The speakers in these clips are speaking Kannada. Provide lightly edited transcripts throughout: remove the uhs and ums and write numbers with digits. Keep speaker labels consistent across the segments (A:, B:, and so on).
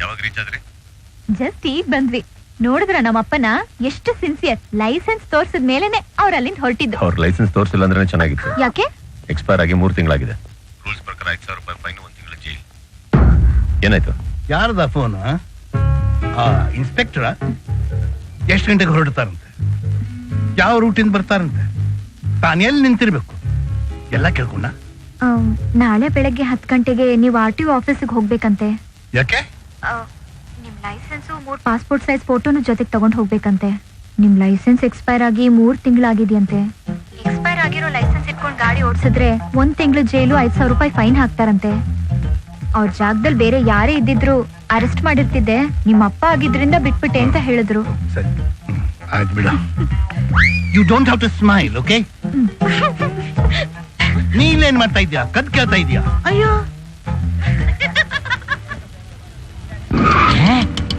A: ಯಾವಾಗ ರೀಚ್ ಆದ್ರಿ?
B: ಜಸ್ಟ್ ಈಗ ಬಂದ್ವಿ. ನೋಡಿದ್ರ ನಮ್ಮಪ್ಪನ ಎಷ್ಟು ಸಿನ್ಸಿಯರ್. ಲೈಸೆನ್ಸ್ ತೋರ್ಸಿದ ಮೇಲೆನೆ ಅವ್ರ ಅಲ್ಲಿಂದ ಹೊರಟಿದ್ದು.
A: ಅವ್ರ ಲೈಸೆನ್ಸ್ ತೋರಿಸಿಲ್ಲ ಅಂದ್ರೆ ಚೆನ್ನಾಗಿತ್ತು.
B: ಯಾಕೆ?
A: ಎಕ್ಸ್ಪೈರ್ ಆಗಿ 3 ತಿಂಗಳಾಗಿದೆ. ರೂಲ್ಸ್ ಪ್ರಕಾರ 5,000 ರೂಪಾಯಿ ಫೈನ್, 1 ತಿಂಗಳ ಜೈಲ್. ಏನಾಯ್ತು?
C: ಯಾರದ ಫೋನ್? ಇನ್ಸ್ಪೆಕ್ಟರ್ ಎಷ್ಟು ಗಂಟೆಗೆ ಹೊರಡ್ತಾರಂತೆ, ಯಾವ ರೂಟಿಂದ ಬರ್ತಾರಂತೆ, ತಾನು ಎಲ್ಲಿ ನಿಂತಿರ್ಬೇಕು ಎಲ್ಲ ಕೇಳ್ಕೊಂಡ.
B: ನಾಳೆ ಬೆಳಗ್ಗೆ 10 ಗಂಟೆಗೆ ನೀವು RTO ಆಫೀಸಿಗೆ ಹೋಗ್ಬೇಕಂತೆ.
C: ಯಾಕೆ?
B: ನಿಮ್ ಲೈಸೆನ್ಸ್ 3 ಪಾಸ್ಪೋರ್ಟ್ ಸೈಜ್ ಫೋಟೋನು ಜೊತೆಗೆ ತಗೊಂಡ್ ಹೋಗ್ಬೇಕಂತೆ. ನಿಮ್ ಲೈಸೆನ್ಸ್ ಎಕ್ಸ್ಪೈರ್ ಆಗಿ 3 ತಿಂಗಳಾಗಿದೆಯಂತೆ. ಎಕ್ಸ್ಪೈರ್ ಆಗಿರೋ ಲೈಸೆನ್ಸ್ ಇಟ್ಕೊಂಡು ಗಾಡಿ ಓಡಿಸಿದ್ರೆ 1 ತಿಂಗಳು ಜೈಲು, 5,000 ರೂಪಾಯಿ ಫೈನ್ ಹಾಕ್ತಾರಂತೆ. ಅವ್ರ ಜಾಗದಲ್ಲಿ ಬೇರೆ ಯಾರೇ ಇದ್ದಿದ್ರು ಅರೆಸ್ಟ್ ಮಾಡಿರ್ತಿದ್ದೆ. ನಿಮ್ಮ ಅಪ್ಪ ಆಗಿದ್ರಿಂದ ಬಿಟ್ಬಿಟ್ಟೆ ಅಂತ ಹೇಳಿದ್ರು.
C: ಸರಿ, ಆಯ್ತು ಬಿಡ. You don't have to smile, okay? ನೀನೇನ್ ಮಾಡ್ತಾ ಇದ್ಯಾ? ಕದ್ ಕೇಳ್ತಾ ಇದ್ಯಾ?
B: ಅಯ್ಯೋ,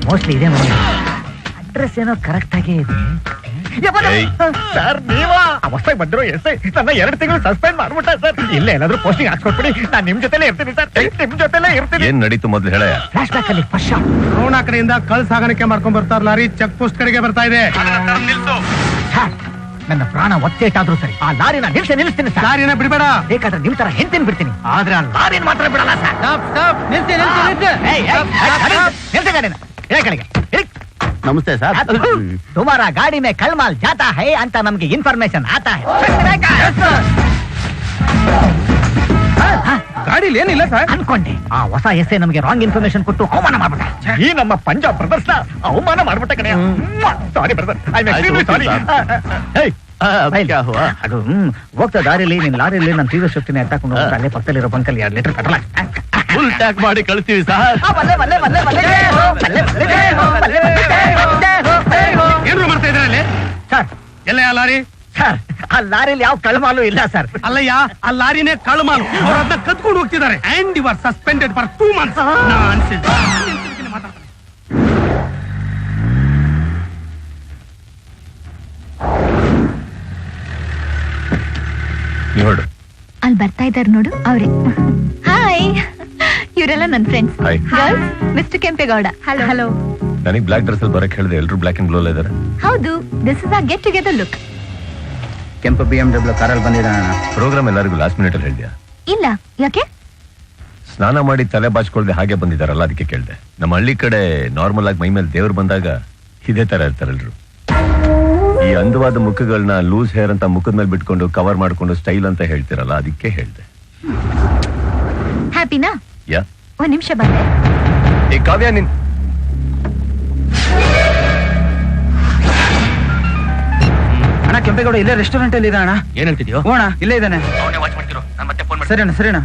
D: ಮೋಸ್ಟ್ಲಿ ಇದೆ ಅಡ್ರೆಸ್ ಏನೋ ಕರೆಕ್ಟ್ ಆಗೇ ಇದೆ. ಸರ್ ನೀವ ಹೊಸದಾಗಿ ಬಂದಿರೋ ಎಸ್ಐ ನನ್ನ 2 ತಿಂಗಳು ಸಸ್ಪೆಂಡ್ ಮಾಡ್ಬಿಟ್ಟ ಸರ್. ಇಲ್ಲೇ ಏನಾದ್ರು ಪೋಸ್ಟಿಂಗ್ ಹಾಕ್ಸ್ಕೊಟ್ಬಿಡಿ, ನಾನು ನಿಮ್ ಜೊತೆಲೇ ಇರ್ತೀನಿ ಸರ್. ನಿಮ್ ಜೊತೆಲೇ ಇರ್ತೀನಿ.
A: ಏನ್ ನಡೀತು ಮೊದ್ಲು ಹೇಳ.
D: ಫ್ಲಾಶ್ ಬ್ಯಾಕ್ ಅಲ್ಲಿ ಫಸ್ಟ್ ಶಾಟ್.
C: ರೋಣ ಕಡೆಯಿಂದ ಕಳ್ ಸಾಗಾಣಿಕೆ ಮಾಡ್ಕೊಂಡ್ ಬರ್ತಾರ ಲಾರಿ ಚೆಕ್ ಪೋಸ್ಟ್ ಕಡೆಗೆ ಬರ್ತಾ ಇದೆ.
D: ಸರ್, ನನ್ನ ಪ್ರಾಣ ಒತ್ತೇಟಾದ್ರೂ ಸರಿ ಆ ಲಾರಿನ ನಿಲ್ಲಿಸ್ತೀನಿ ಸರ್.
C: ಲಾರಿನ ಬಿಡಬೇಡ.
D: ಬೇಕಾದ್ರೆ ನಿಮ್ ತರ ಹೆಂಡ್ತೀನಿ ಬಿಡ್ತೀನಿ, ಆದ್ರೆ ಆ ಲಾರಿನ ಮಾತ್ರ ಬಿಡಲ್ಲ ಸರ್.
C: ನಮಸ್ತೆ ಸರ್.
D: तुम्हारा गाड़ी में कलमाल जाता है ಅಂತ ನಮ್ಗೆ ಇನ್ಫಾರ್ಮೇಶನ್ आता है.
C: ಗಾಡಿಲಿ ಏನಿಲ್ಲ ಸರ್
D: ಅನ್ಕೊಂಡೆ. ಆ ಹೊಸ ಎಸ್ಐ ನಮಗೆ ರಾಂಗ್ ಇನ್ಫಾರ್ಮೇಶನ್ ಕೊಟ್ಟು ಅವಮಾನ ಮಾಡ್ಬಿಟ್ಟ. ಈ ನಮ್ಮ ಪಂಜಾಬ್ ಬ್ರದರ್ಸ್ ನ ಅವಮಾನ ಮಾಡ್ಬಿಟ್ಟ ಕಣೆ. Sorry brother, I am extremely sorry. ಅದು ಹೋಗ್ತಾ ದಾರಿಲಿ ನಿನ್ ಲಾರಿಲಿ ನನ್ನ ತೀವ್ರ ಶಕ್ತಿನ ಎತ್ತಾಕೊಂಡು ಹೋಗ್ತಾ ಅಲ್ಲೇ ಪಕ್ಕದಲ್ಲಿರೋ ಬಂಕಲ್ಲಿ 2 ಲೀಟರ್ ಕಟ್ಟಲ
A: ಫುಲ್ ಟ್ಯಾಕ್ ಮಾಡಿ ಕಳಿಸ್ತೀವಿ ಸರ್.
C: ಏನ್ರು ಮಾಡ್ತಾ ಇದ್ರಲ್ಲಿ
D: ಸರ್?
C: ಎಲ್ಲ ಆ ಲಾರಿ
D: ಸರ್, ಆ ಲಾರಿಲಿ ಯಾವ ಕಳಮಾಲು ಇಲ್ಲ ಸರ್.
C: ಅಲ್ಲಯ್ಯ, ಆ ಲಾರಿನೇ ಕಳ್ಮಾಲು. ಅವ್ರ ಅದನ್ನ ಕದ್ಕೊಂಡು ಹೋಗ್ತಿದ್ದಾರೆ. And you are suspended for 2 months.
A: ನೀವು ಹೊರಡು.
B: ಅಲ್ಲಿ ಬರ್ತಾ ಇದ್ದಾರೆ ನೋಡು, ಅವ್ರೆ. ಹಾಯ್, ಇವರೆಲ್ಲ ನನ್ನ friends.
A: Hi.
B: Girls, mister Kempegowda. Hello. Hello.
A: ನನಗೆ ಬ್ಲಾಕ್ ಡ್ರೆಸ್ ಅಲ್ಲಿ ಬರಕ್ ಹೇಳಿದೆ, ಎಲ್ಲರೂ ಬ್ಲಾಕ್ ಅಂಡ್ ಬ್ಲೂ ಇದ್ದಾರೆ.
B: ಹೌದು, ದಿಸ್ ಇಸ್ ಆ ಗೆಟ್ ಟುಗೆದರ್ ಲುಕ್.
D: ಕೆಂಪು BMW ಕಾರಲ್ಲಿ ಬಂದಿದ್ದಾನ.
A: ಪ್ರೋಗ್ರಾಮ್ ಎಲ್ಲರಿಗೂ ಲಾಸ್ಟ್ ಮಿನಿಟ್ ಅಲ್ಲಿ ಹೇಳಿದ್ಯಾ?
B: ಇಲ್ಲ, ಯಾಕೆ?
A: ಸ್ನಾನ ಮಾಡಿ ತಲೆ ಬಾಚ್ಕೊಳ್ದೆ ಹಾಗೆ ಬಂದಿದಾರಲ್ಲ, ಅದಕ್ಕೆ ಕೇಳಿದೆ. ನಮ್ಮ ಹಳ್ಳಿ ಕಡೆ ನಾರ್ಮಲ್ ಆಗಿ ಮೈ ಮೇಲೆ ದೇವ್ರು ಬಂದಾಗ ಇದೇ ತರ ಇರ್ತಾರೆ ಎಲ್ರು. ಈ ಅಂದವಾದ ಮುಖಗಳನ್ನ ಲೂಸ್ ಹೇರ್ ಅಂತ ಮುಖದ ಮೇಲೆ ಬಿಟ್ಕೊಂಡು ಕವರ್ ಮಾಡ್ಕೊಂಡು ಸ್ಟೈಲ್ ಅಂತ ಹೇಳ್ತಿರಲ್ಲ, ಅದಕ್ಕೆ ಹೇಳ್ದೆ.
B: ಹ್ಯಾಪಿನಾ?
A: ಯಾ,
B: 1 ನಿಮಿಷ ಬಂದೆ.
A: ಏ ಕಾವ್ಯ, ನಿನ್
D: ಅಣ್ಣ ಕೆಂಪೇಗೌಡ ಇಲ್ಲೇ ರೆಸ್ಟೋರೆಂಟ್ ಅಲ್ಲಿ ಇದ್ದಾನ.
A: ಏನ್ ಹೇಳ್ತಿದ್ಯೋ?
D: ಹೋಣ, ಇಲ್ಲೇ ಇದ್ದಾನೆ.
A: ವಾಚ್ ಮಾಡ್ತಿರೋ, ನಾನು ಮತ್ತೆ ಫೋನ್
D: ಸರಿ ಅಣ್ಣ, ಸರಿ ಅಣ್ಣ.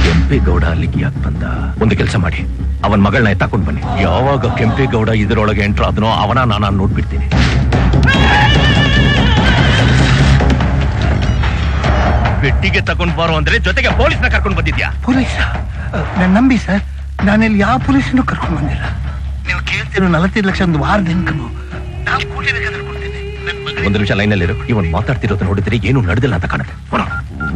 A: ಕೆಂಪೇಗೌಡ ಅಲ್ಲಿಗೆ ಯಾಕೆ ಬಂದ? ಒಂದು ಕೆಲಸ ಮಾಡಿ, ಅವನ್ ಮಗಳನ್ನ ಎತ್ತಾಕೊಂಡ್ ಬನ್ನಿ. ಯಾವಾಗ ಕೆಂಪೇಗೌಡ ಇದರೊಳಗೆ ಎಂಟ್ರ್ ಆದನೋ ಅವನ ನಾನು ನೋಡ್ಬಿಡ್ತೀನಿ. ಬೆಟ್ಟಿಗೆ ತಗೊಂಡ್ ಬಾರೋ ಅಂದ್ರೆ ಜೊತೆಗೆ ಪೊಲೀಸ್ನ ಕರ್ಕೊಂಡ್ ಬಂದಿದ್ಯಾ?
C: ಪೊಲೀಸ? ನಾನು ನಂಬಿ ಸರ್, ನಾನೆಲ್ಲಿ ಯಾವ ಪೊಲೀಸನ್ನು ಕರ್ಕೊಂಡು ಬಂದಿಲ್ಲ. ನೀವು ಕೇಳ್ತಿರೋ 45 ಲಕ್ಷ ಒಂದು ವಾರದ ಇನ್ಕಮ್ 4 ಕೋಟಿ ಬೇಕಾದ್ರೆ ಕೊಡ್ತೀನಿ.
A: ಒಂದು ನಿಮಿಷ ಲೈನ್ ಅಲ್ಲಿ ಇರು. ಇವನ್ ಮಾತಾಡ್ತಿರೋದನ್ನ ನೋಡಿದ್ರೆ ಏನು ನಡೆದಿಲ್ಲ ಅಂತ ಕಾಣುತ್ತೆ.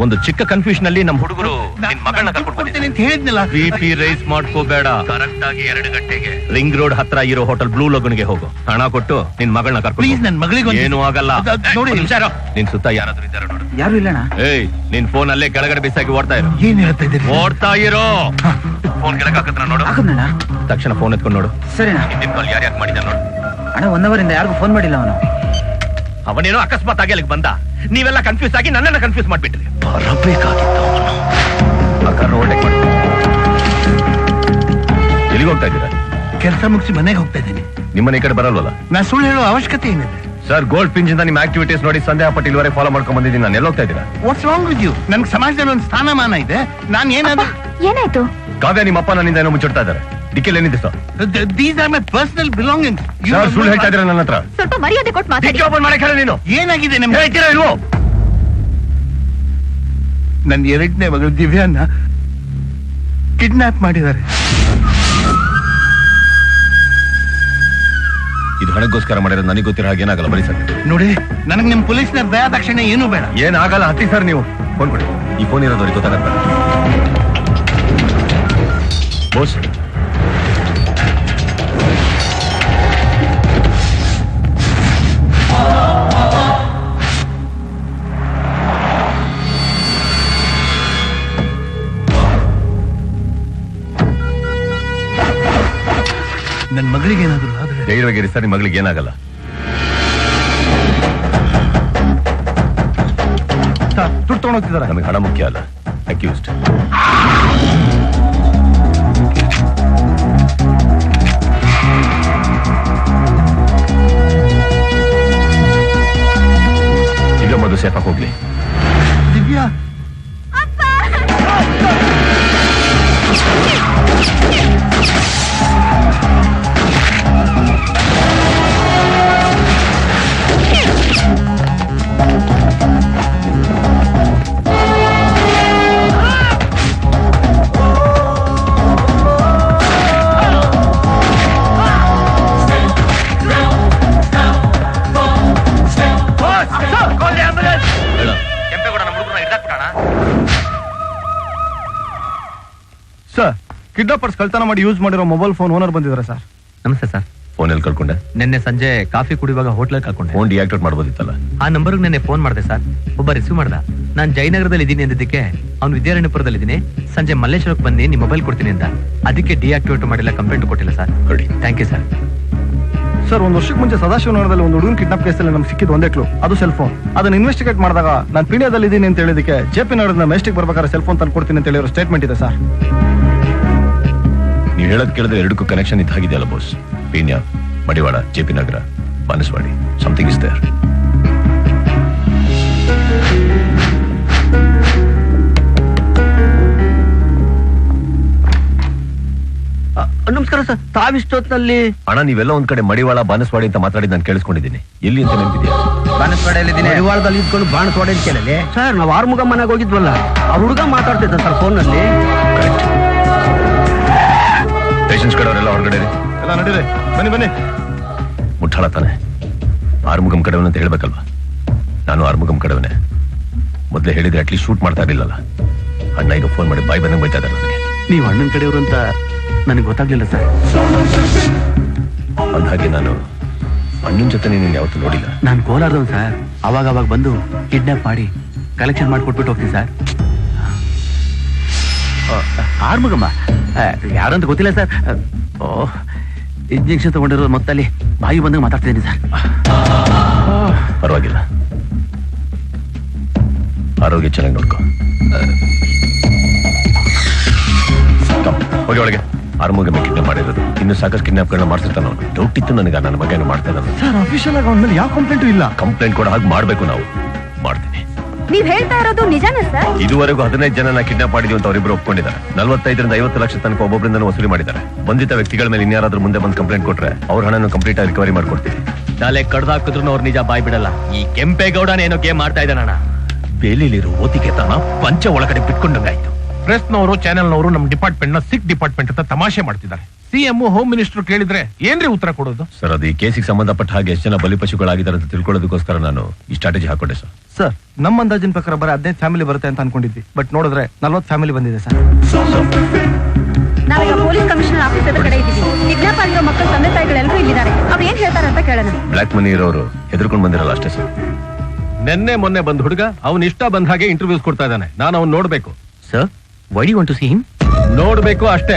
A: ಒಂದು ಚಿಕ್ಕ ಕನ್ಫ್ಯೂಷನ್ ಅಲ್ಲಿ ನಮ್ಮ ಹುಡುಗರು ನಿನ್ ಮಗಳನ್ನ ಕರ್ಕೊಂಡು
C: ಕೊಡ್ತೀನಿ ಅಂತ ಹೇಳಿದ್ನಲ್ಲ.
A: BP ರೈಸ್ ಮಾಡ್ಕೋಬೇಡ. ಕರೆಕ್ಟ್ ಆಗಿ 2 ಗಂಟೆಗೆ ರಿಂಗ್ ರೋಡ್ ಹತ್ರ ಇರೋ ಹೋಟೆಲ್ ಬ್ಲೂ ಲಗೋನ್ಗೆ ಹೋಗು. ಹಣ ಕೊಟ್ಟು ನಿನ್ ಮಗಳನ್ನ ಕರ್ಕೊಂಡು.
C: ಪ್ಲೀಸ್, ನನ್ನ ಮಗಳಿಗೆ
A: ಏನು ಆಗಲ್ಲ.
C: ನೋಡಿ,
A: ನಿನ್ ಸುತ್ತ ಯಾರಾದ್ರೂ ಇದ್ದಾರ ನೋಡು.
D: ಯಾರು ಇಲ್ಲಣ್ಣ.
A: ಏಯ್, ನಿನ್ ಫೋನ್ ಅಲ್ಲೇ ಕೆಳಗಡೆ ಬಿಸಾಗಿ ಓಡ್ತಾ ಇರು.
C: ಏನ್ ಹೇಳ್ತಾ ಇದ್ದೀರಿ?
A: ಓಡ್ತಾ ಇರೋ. ಫೋನ್ ಕೆಳಗೆ ಹಾಕತ್ರ ನೋಡು.
D: ಹಾಕದ್ನಣ್ಣ.
A: ತಕ್ಷಣ ಫೋನ್ ಎತ್ಕೊಂಡು ನೋಡು.
D: ಸರಿ ಅಣ್ಣ.
A: ಹಿಂದಿನ ಕಾಲ್ ಯಾರು ಮಾಡಿದ ನೋಡು.
D: ಅಣ್ಣ 1 ಅವರ್ ಇಂದ ಯಾರಿಗೂ ಫೋನ್ ಮಾಡಿಲ್ಲ ಅವನು.
A: ಅವನೇನೋ ಅಕಸ್ಮಾತ್ ಆಗಿ ಅಲ್ಲಿಗೆ ಬಂದ. ನೀವೆಲ್ಲ ಕನ್ಫ್ಯೂಸ್ ಆಗಿ ನನ್ನನ್ನ ಕನ್ಫ್ಯೂಸ್ ಮಾಡ್ಬಿಟ್ರಿ. ಬರಬೇಕಾಗಿತ್ತು ಅವನು. ಎಲ್ಲಿಗೆ ಹೋಗ್ತಾ ಇದ್ದೀರಾ?
C: ಕೆಲಸ ಮುಗಿಸಿ ಮನೆಗೆ ಹೋಗ್ತಾ ಇದ್ದೀನಿ.
A: ನಿಮ್ಮನೆ ಕಡೆ ಬರಲ್ವಲ್ಲ?
C: ನಾನು ಸುಳ್ಳು ಹೇಳೋ ಅವಶ್ಯಕತೆ ಏನಿದೆ?
A: ಸರ್, ಗೋಲ್ಡ್ ಪಿಂಚ್ ಇಂದ ನಿಮ್ಮ ಆಕ್ಟಿವಿಟೀಸ್ ನೋಡಿ ಸಂದೇಹ ಪಟ್ಟು ಇಲ್ಲಿವರೆಗೆ ಫಾಲೋ ಮಾಡ್ಕೊಂಡ್ ಬಂದಿದ್ದೀನಿ. ನಾನು ಎಲ್ಲ ಹೋಗ್ತಾ ಇದ್ದೀರಾ?
C: What's wrong with you? ನನ್ಗೆ ಸಮಾಜದಲ್ಲಿ ಒಂದು ಸ್ಥಾನಮಾನ ಇದೆ. ನಾನು ಏನಾದ್ರು
B: ಏನಾಯ್ತು?
A: ಕಾವ್ಯ, ನಿಮ್ಮ ಅಪ್ಪ ನನ್ನಿಂದ ಏನೋ ಮುಚ್ಚಿಡ್ತಾ ಇದ್ದಾರೆ. ಡಿಕ್ಕಲ್ಲಿ ಏನಿದೆ sir?
C: These are my personal belongings.
A: Sir, ಸುಳ್ಳು ಹೇಳ್ತಾ ಇದ್ದೀರಾ ನನ್ನ ಹತ್ರ.
B: ಸ್ವಲ್ಪ ಮರ್ಯಾದೆ ಕೊಟ್ಟು ಮಾತಾಡಿ.
A: ಡಿಕ್ಕಿ ಓಪನ್ ಮಾಡಕ್ಕೆ ಹೇಳಿ. ನೀನು
C: ಏನಾಗಿದೆ ನಿಮ್ಗೆ?
A: ಹೇಳ್ತೀರಾ ಇಲ್ವೋ?
C: ನನ್ನ 2ನೇ ಮಗಳು ದಿವ್ಯಾನ್ನ ಕಿಡ್ನಾಪ್ ಮಾಡಿದ್ದಾರೆ.
A: ಇದು ಹಣಕ್ಕೋಸ್ಕರ ಮಾಡಿರೋದು ನನಗೆ ಗೊತ್ತಿರೋ ಹಾಗೆ ಏನಾಗಲ್ಲ ಬರೀ ಸರ್
C: ನೋಡಿ ನನಗೆ ನಿಮ್ ಪೊಲೀಸ್ನ ದಯ ದಕ್ಷಿಣೆ ಏನೂ ಬೇಡ.
A: ಏನಾಗಲ್ಲ ಹತ್ತಿ ಸರ್ ನೀವು ಫೋನ್ ಕೊಡಿ. ಈ ಫೋನ್ ಇರೋದವ್ರಿಗೆ ಗೊತ್ತಾಗತ್ತ ಬೋಸ್.
C: ನನ್ನ ಮಗಳಿಗೆ ಏನಾದ್ರು ಆದ್ರೆ
A: ಧೈರ್ಯವಾಗಿರಿ ಸರ್, ನಿಮ್ಮ ಮಗಳಿಗೆ ಏನಾಗಲ್ಲ.
D: ದುಡ್ಡು ತಗೊಂಡೋಗ್ತಿದಾರ.
A: ನಮಗೆ ಹಣ ಮುಖ್ಯ ಅಲ್ಲ, ಅಕ್ಯೂಸ್ಡ್. ಈಗ ಮೊದಲು ಸೇಫಾಗಿ ಹೋಗ್ಲಿ.
C: ದಿವ್ಯಾ
D: ಸರ್, ಕಿಡ್ನಾಪರ್ಸ್ ಕಳ್ತನ ಮಾಡಿ ಯೂಸ್ ಮಾಡಿರೋ ಮೊಬೈಲ್ ಫೋನ್ ಓನರ್ ಬಂದಿದ್ದಾರೆ ಸರ್. ನಮಸ್ತೆ ಸರ್.
A: ಫೋನ್ ಎಲ್ಲಿ ಕಳ್ಕೊಂಡೆ?
E: ನಿನ್ನೆ ಸಂಜೆ ಕಾಫಿ ಕುಡಿಯುವಾಗ ಹೋಟ್ಲಲ್ಲಿ ಕಳ್ಕೊಂಡೆ.
A: Phone deactivate ಮಾಡ್ಬೋದಿತ್ತಲ್ಲ.
E: ಆ ನಂಬರ್ಗೆ ನೆನ್ನೆ ಫೋನ್ ಮಾಡಿದೆ ಸರ್. ಒಬ್ಬ ರಿಸೀವ್ ಮಾಡ್ದ. ನಾನು ಜಯನಗರದಲ್ಲಿ ಇದ್ದೀನಿ ಅಂದಿದ್ದಕ್ಕೆ ಅವ್ನು ವಿದ್ಯಾರಣ್ಯಪುರದಲ್ಲಿ ಇದ್ದೀನಿ, ಸಂಜೆ ಮಲ್ಲೇಶ್ವರಕ್ಕೆ ಬಂದು ನಿಮ್ಮ ಮೊಬೈಲ್ ಕೊಡ್ತೀನಿ ಅಂತ. ಅದಕ್ಕೆ ಡಿಆಕ್ಟಿವೇಟ್ ಮಾಡಿಲ್ಲ, ಕಂಪ್ಲೇಂಟ್ ಕೊಟ್ಟಿಲ್ಲ ಸರ್.
A: ಕೊಡಿ.
E: Thank you sir.
D: ಸರ್, ಒಂದು ವರ್ಷಕ್ಕೆ ಮುಂಚೆ ಸದಾಶಿವನಗರದಲ್ಲಿ ಒಂದು ಹುಡುಗನ ಕಿಡ್ನಾಪ್ ಕೇಸಲ್ಲಿ ನಮ್ಗೆ ಸಿಕ್ಕಿದ್ದು ಒಂದೇ ಕ್ಲೂ, ಅದು ಸೆಲ್ ಫೋನ್. ಅದನ್ನ ಇನ್ವೆಸ್ಟಿಗೇಟ್ ಮಾಡಿದಾಗ ನಾನು ಪೀಣ್ಯದಲ್ಲಿ ಇದ್ದೀನಿ ಅಂತ ಹೇಳಿದಕ್ಕೆ ಜೆ ಪಿ ನಗರದ ಮೆಸ್ಟಿಕ್ ಬರ್ಬೇಕಾದ್ರೆ ಸೆಲ್ ಫೋನ್ ತಂದು ಕೊಡ್ತೀನಿ ಅಂತ ಹೇಳಿರೋ ಸ್ಟೇಟ್ಮೆಂಟ್ ಇದೆ ಸರ್.
A: ನೀವು ಹೇಳೋದ್ ಕೇಳಿದ್ರೆ ಎರಡಕ್ಕೂ ಕನೆಕ್ಷನ್ ಇದ್ದಾಗಿದೆಯಲ್ಲ boss. Peenya, Madiwala, JP Nagar, Banaswadi, something is there.
E: ನಮಸ್ಕಾರ ಸರ್. ತಾವಿಷ್ಟೊತ್ತಲ್ಲಿ
A: ಅಣ್ಣ, ನೀವೆಲ್ಲ ಒಂದ್ ಕಡೆ ಮಡಿವಾಳ, ಬಾನಸವಾಡಿ ಅಂತ ಮಾತಾಡಿ ನಾನು ಕೇಳಿಸ್ಕೊಂಡಿದ್ದೀನಿ. ಎಲ್ಲಿ ಅಂತ ನೆನಪಿದ್ಯಾ?
E: ಮಡಿವಾಳದಲ್ಲಿ ಇದ್ಕೊಂಡು ಬಾಣಸ್ವಾಡಿ ಅಂತ ಕೇಳಲಿ ಸರ್. ನಾವು ಆರ್ಮುಗ ಮನೆಗೆ ಹೋಗಿದ್ವಲ್ಲ, ಆ ಹುಡುಗ ಮಾತಾಡ್ತಿದ್ದ ಸರ್ ಫೋನ್ ನಲ್ಲಿ.
A: ಪೇಷನ್ಸ್ ಕಡೆಯವರೆಲ್ಲ ಹೊರಗಡೆ ಇರಿ.
D: ಎಲ್ಲ ನಡೀರಿ, ಬನ್ನಿ ಬನ್ನಿ.
A: ಮುಟ್ಟಾಳ ತಾನೆ, ಆರ್ಮುಗಂ ಕಡೆವನ್ ಅಂತ ಹೇಳ್ಬೇಕಲ್ವಾ? ನಾನು ಆರ್ಮುಗಂ ಕಡೆವನೇ. ಮೊದಲೇ ಹೇಳಿದ್ರೆ ಅಟ್ಲೀಸ್ಟ್ ಶೂಟ್ ಮಾಡ್ತಾ ಇರಲಿಲ್ಲಲ್ಲ. ಅಣ್ಣ ಈಗ ಫೋನ್ ಮಾಡಿ ಬಾಯ್ ಬಂದಂಗೆ ಬೈತಾ ಇದ್ದಾರೆ ನನಗೆ.
E: ನೀವು ಅಣ್ಣನ ಕಡೆಯವರು ಅಂತ ನನಗೆ ಗೊತ್ತಾಗ್ಲಿಲ್ಲ ಸರ್.
A: ಅಂದ್ಹಾಗೆ ನಾನು ಅಣ್ಣನ ಜೊತೆ ನೀನು ಯಾವತ್ತೂ ನೋಡಿಲ್ಲ.
E: ನಾನು ಕೋಲಾರದವನು ಸರ್. ಅವಾಗ ಬಂದು ಕಿಡ್ನಾಪ್ ಮಾಡಿ ಕಲೆಕ್ಷನ್ ಮಾಡಿಕೊಟ್ಬಿಟ್ಟು ಹೋಗ್ತೀನಿ ಸರ್. ಆರ್ಮುಗಮ್ಮ ಯಾರಂತ ಗೊತ್ತಿಲ್ಲ ಸರ್. ಇಂಜೆಕ್ಷನ್ ತಗೊಂಡಿರೋ ಮೊತ್ತಲ್ಲಿ ಬಾಯಿ ಬಂದಾಗ ಮಾತಾಡ್ತಿದ್ದೀನಿ ಸರ್.
A: ಪರವಾಗಿಲ್ಲ, ಆರೋಗ್ಯ ಚೆನ್ನಾಗಿ ನೋಡ್ಕೊ. ಹೋಗಿ ಒಳಗೆ. ಆರ್ಮುಗಮ್ಮೆ ಕಿಡ್ನಾಪ್ ಮಾಡಿರೋದು. ಇನ್ನು ಸಾಕಷ್ಟು ಕಿಡ್ನಾಪ್ಗಳನ್ನ ಮಾಡ್ತಿರ್ತಾನೆ ಅವನು. ಡೌಟ್ ಇತ್ತು ನನಗೆ, ನನ್ನ ಮಗನ ಮಾಡ್ತಾ ಇದ್ದಾನೆ.
D: ಸರ್, ಅಫಿಷಿಯಲ್ ಆಗಿ ಅವನ ಮೇಲೆ ಯಾವ ಕಂಪ್ಲೇಂಟು ಇಲ್ಲ.
A: ಕಂಪ್ಲೇಂಟ್ ಕೂಡ ಹಾಗೆ ಮಾಡ್ಬೇಕು ನಾವು. ಮಾಡ್ತೀನಿ.
B: ನೀವ್ ಹೇಳ್ತಾ ಇರೋದು ನಿಜಾನ ಸರ್?
A: ಇದುವರೆಗೂ 15 ಜನ ಕಿಡ್ನಾಪ್ ಮಾಡಿದ್ವಿ ಅಂತ ಅವರಿಬ್ರು ಒಪ್ಕೊಂಡಿದ್ದಾರೆ. 45 ರಿಂದ 50 ಲಕ್ಷ ತನಕ ಒಬ್ಬೊಬ್ಬರಿಂದ ವಸೂಲಿ ಮಾಡಿದ್ದಾರೆ. ಬಂಧಿತ ವ್ಯಕ್ತಿಗಳ ಮೇಲೆ ಇನ್ಯಾರಾದ್ರೂ ಮುಂದೆ ಬಂದು ಕಂಪ್ಲೇಂಟ್ ಕೊಟ್ರೆ ಅವ್ರ ಹಣನ ಕಂಪ್ಲೀಟ್ ಆಗಿ ರಿಕವರಿ ಮಾಡ್ಕೊಡ್ತೀವಿ.
E: ತಲೆ ಕಡ್ದಾಕಿದ್ರು ಅವ್ರು ನಿಜ ಬಾಯ್ ಬಿಡಲ್ಲ. ಈ ಕೆಂಪೇಗೌಡನೇನೋ ಗೇಮ್ ಮಾಡ್ತಾ ಇದ್ದಾನಣ್ಣ. ಬೇಲಿಲಿರೋ ಓತಿಗೆ ತಾನ ಪಂಚ ಒಳಗಡೆ ಬಿಟ್ಕೊಂಡಂಗಾಯ್ತು.
F: ಪ್ರೆಸ್ನವರು, ಚಾನೆಲ್ನವರು ನಮ್ಮ ಡಿಪಾರ್ಟ್ಮೆಂಟ್ ನ ಸಿಕ್ ಡಿಪಾರ್ಟ್ಮೆಂಟ್ ಅಂತ ತಮಾಷೆ ಮಾಡ್ತಿದ್ದಾರೆ. ಸಿಎಂ, ಹೋಮ್ ಮಿನಿಸ್ಟರ್ ಕೇಳಿದ್ರೆ ಏನ್ರಿ ಉತ್ತರ ಕೊಡೋದು?
A: ಸರ್, ಅದು ಈ ಕೇಸಿಗೆ ಸಂಬಂಧಪಟ್ಟ ಹಾಗೆ ಎಷ್ಟು ಜನ ಬಲಿಪಶುಗಳಾಗಿದ್ದಾರೆ ಅಂತ ತಿಳ್ಕೊಳ್ಳೋದಕ್ಕೋಸ್ಕರ ನಾನು ಈ ಸ್ಟ್ರಾಟಜಿ ಹಾಕೊಂಡೆ ಸರ್.
D: ಸರ್, ನಮ್ಮ ಅಂದಾಜಿನ ಪ್ರಕಾರ ಬರೀ 15 ಫ್ಯಾಮಿಲಿ ಬರುತ್ತೆ ಅಂತ ಅನ್ಕೊಂಡಿದ್ವಿ. ಬಟ್ ನೋಡಿದ್ರೆ 40 ಫ್ಯಾಮಿಲಿ ಬಂದಿದೆ ಸರ್.
B: ನಾವೀಗ ಪೊಲೀಸ್ ಕಮಿಷನರ್ ಆಫೀಸ್ ಹತ್ರ ಕಡೆ ಇದ್ದೀವಿ. ಕಿಡ್ನಾಪ್ ಆಗಿರೋ ಮಕ್ಕಳ ತಂದೆ ತಾಯಿಗಳೆಲ್ಲರೂ ಇಲ್ಲಿದ್ದಾರೆ. ಅವ್ರು ಏನ್ ಹೇಳ್ತಾರೆ ಅಂತ ಕೇಳೋಣ.
A: ಬ್ಲಾಕ್ ಮನಿ ಇರೋರು ಹೆದರ್ಕೊಂಡು ಬಂದಿರಲ್ಲ ಅಷ್ಟೇ ಸರ್.
F: ನೆನ್ನೆ ಮೊನ್ನೆ ಬಂದ್ ಹುಡುಗ ಅವನ್ ಇಷ್ಟ ಬಂದ ಹಾಗೆ ಇಂಟರ್ವ್ಯೂಸ್ ಕೊಡ್ತಾ ಇದ್ದಾನೆ. ನಾನು ಅವ್ನು ನೋಡ್ಬೇಕು
E: sir. Why do you want to see him?
F: ನೋಡ್ಬೇಕು ಅಷ್ಟೇ.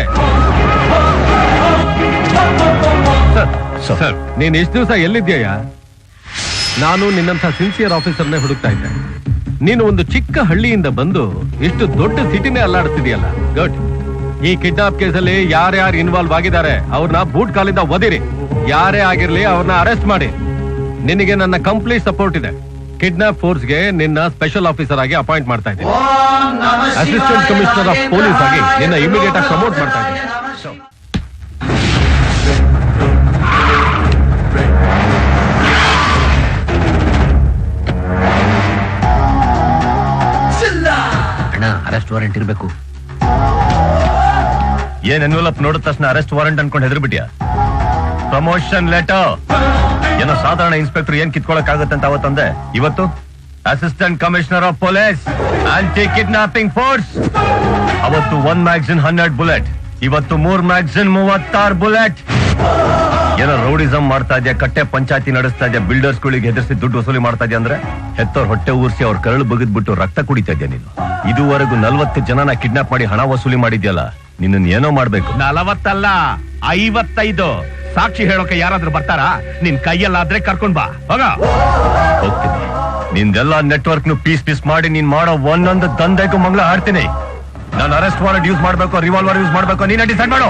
A: ಸರ್,
F: ನೀನ್ ಇಷ್ಟು ದಿವಸ ಎಲ್ಲಿದ್ಯಾ? ನಾನು ನಿನ್ನಂತ ಸಿನ್ಸಿಯರ್ ಆಫೀಸರ್ನೇ ಹುಡುಕ್ತಾ ಇದ್ದೆ. ನೀನು ಒಂದು ಚಿಕ್ಕ ಹಳ್ಳಿಯಿಂದ ಬಂದು ಇಷ್ಟು ದೊಡ್ಡ ಸಿಟಿನೇ ಅಲ್ಲಾಡ್ತಿದ್ಯಲ್ಲ, ಗುಡ್. ಈ ಕಿಡ್ನಾಪ್ ಕೇಸಲ್ಲಿ ಯಾರ್ಯಾರು ಇನ್ವಾಲ್ವ್ ಆಗಿದ್ದಾರೆ ಅವ್ರನ್ನ ಬೂಟ್ ಕಾಲಿಂದ ಒದಿರಿ. ಯಾರೇ ಆಗಿರ್ಲಿ ಅವ್ರನ್ನ ಅರೆಸ್ಟ್ ಮಾಡಿ. ನಿನಗೆ ನನ್ನ ಕಂಪ್ಲೀಟ್ ಸಪೋರ್ಟ್ ಇದೆ. ಕಿಡ್ನಾಪ್ ಫೋರ್ಸ್ಗೆ ನಿನ್ನ ಸ್ಪೆಷಲ್ ಆಫೀಸರ್ ಆಗಿ ಅಪಾಯಿಂಟ್ ಮಾಡ್ತಾ ಇದ್ದೀನಿ. ಅಸಿಸ್ಟೆಂಟ್ ಕಮಿಷನರ್ ಆಫ್ ಪೊಲೀಸ್ ಆಗಿ ನಿನ್ನ ಇಮಿಡಿಯೇಟ್ ಆಗಿ ಪ್ರಮೋಟ್ ಮಾಡ್ತಾ ಇದ್ದೀನಿ.
E: ಅಣ್ಣ, ಅರೆಸ್ಟ್ ವಾರೆಂಟ್ ಇರ್ಬೇಕು.
A: ಏನ್ ಎನ್ವಲಪ್ ನೋಡಿದ ತಕ್ಷಣ ಅರೆಸ್ಟ್ ವಾರೆಂಟ್ ಅನ್ಕೊಂಡು ಹೆದರ್ಬಿಟ್ಯಾ? Promotion letter. ಏನೋ ಸಾಧಾರಣ ಇನ್ಸ್ಪೆಕ್ಟರ್ ಏನ್ ಕಿತ್ಕೊಳಕ್ ಆಗತ್ತಂತ ಅವತ್ತಂದೆ, ಇವತ್ತು assistant commissioner of police anti kidnapping force. ಅವತ್ತು 1 ಮ್ಯಾಗಝಿನ್ 12 ಬುಲೆಟ್, ಇವತ್ತು 3 ಮ್ಯಾಗಝಿನ್ 36 ಬುಲೆಟ್. ಏನೋ ರೌಡಿಸಂ ಮಾಡ್ತಾ ಇದ್ಯಾ, ಕಟ್ಟೆ ಪಂಚಾಯತಿ ನಡೆಸ್ತಾ ಇದ್ಯಾ, ಬಿಲ್ಡರ್ಸ್ ಗಳಿಗೆ ಹೆದರ್ಸಿ ದುಡ್ಡು ವಸೂಲಿ ಮಾಡ್ತಾ ಇದ್ಯಾ ಅಂದ್ರೆ ಹೆತ್ತವ್ರ ಹೊಟ್ಟೆ ಊರ್ಸಿ ಅವ್ರ ಕರಳು ಬಗದ್ಬಿಟ್ಟು ರಕ್ತ ಕುಡಿತಾ ಇದ್ಯಾ ನೀನು. ಇದುವರೆಗೂ 40 ಜನನ ಕಿಡ್ನಾಪ್ ಮಾಡಿ ಹಣ ವಸೂಲಿ ಮಾಡಿದ್ಯಲ್ಲ, ನಿನ್ನ ಏನೋ ಮಾಡ್ಬೇಕು.
G: 40 ಅಲ್ಲ 55. ಸಾಕ್ಷಿ ಹೇಳೋಕೆ ಯಾರಾದ್ರೂ ಬರ್ತಾರಾ? ನಿನ್ ಕೈಯಲ್ಲಾದ್ರೆ ಕರ್ಕೊಂಡ್ ಬಾ, ಹೋಗ.
A: ಹೋಗ್ತೀನಿ. ನಿಂದೆಲ್ಲ ನೆಟ್ವರ್ಕ್ ನು ಪೀಸ್ ಮಾಡಿ ನೀನ್ ಮಾಡೋ ಒಂದೊಂದು ದಂಧೆಗೂ ಮಂಗಳ ಹಾಡ್ತೀನಿ. ನಾನು ಅರೆಸ್ಟ್ ವಾರೆಂಟ್ ಯೂಸ್ ಮಾಡ್ಬೇಕು, ರಿವಾಲ್ವರ್ ಯೂಸ್ ಮಾಡ್ಬೇಕು, ನೀನೇ ಡಿಸೈಡ್ ಮಾಡು.